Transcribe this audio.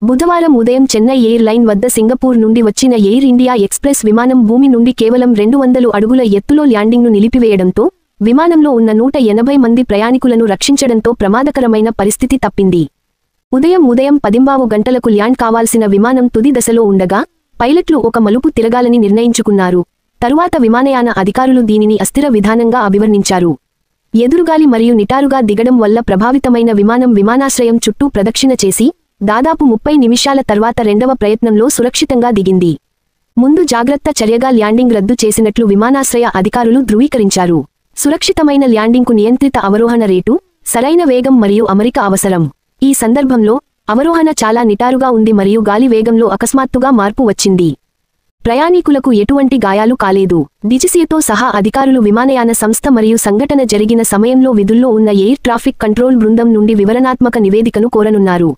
బుధవారం ఉదయం Chennai air line వద్ద సింగపూర్ నుండి వచ్చిన ఎయిర్ ఇండియా ఎక్స్ప్రెస్ విమానం భూమి నుండి కేవలం 200 అడుగుల ఎత్తులో ల్యాండింగ్ను నిలిపివేయడంతో విమానంలో ఉన్న 180 మంది ప్రయాణికులను రక్షించడంతో ప్రమాదకరమైన పరిస్థితి తప్పింది. ఉదయం 10 గంటలకు ల్యాండ్ కావాల్సిన విమానం తుది దశలో ఉండగా పైలట్లు ఒక మలుపు తిరగాలని నిర్ణయించుకున్నారు. తరువాత విమానయాన అధికారులు దీనిని అస్థిర విధానంగా అభివర్ణించారు. ఎదురుగాలి మరియు నిటారుగా దిగడం వల్ల ప్రభావితమైన విమానం విమానాశ్రయం చుట్టూ ప్రదక్షిణ చేసి దాదాపు 30 నిమిషాల తర్వాత రెండవ ప్రయత్నంలో సురక్షితంగా దిగింది. ముందు జాగ్రత్త చర్యగా ల్యాండింగ్ రద్దు చేసినట్లు విమానాశ్రయ అధికారులు ధృవీకరించారు. సురక్షితమైన ల్యాండింగ్కు నియంత్రిత అవరోహణ రేటు, సరైన వేగం మరియు అమరిక అవసరం. ఈ సందర్భంలో అవరోహణ చాలా నిటారుగా ఉంది మరియు గాలి వేగంలో అకస్మాత్తుగా మార్పు వచ్చింది. ప్రయాణికులకు ఎటువంటి గాయాలు కాలేదు. డీజీసీతో సహా అధికారులు విమానయాన సంస్థ మరియు సంఘటన జరిగిన సమయంలో విధుల్లో ఉన్న ఎయిర్ ట్రాఫిక్ కంట్రోల్ బృందం నుండి వివరణాత్మక నివేదికను కోరనున్నారు.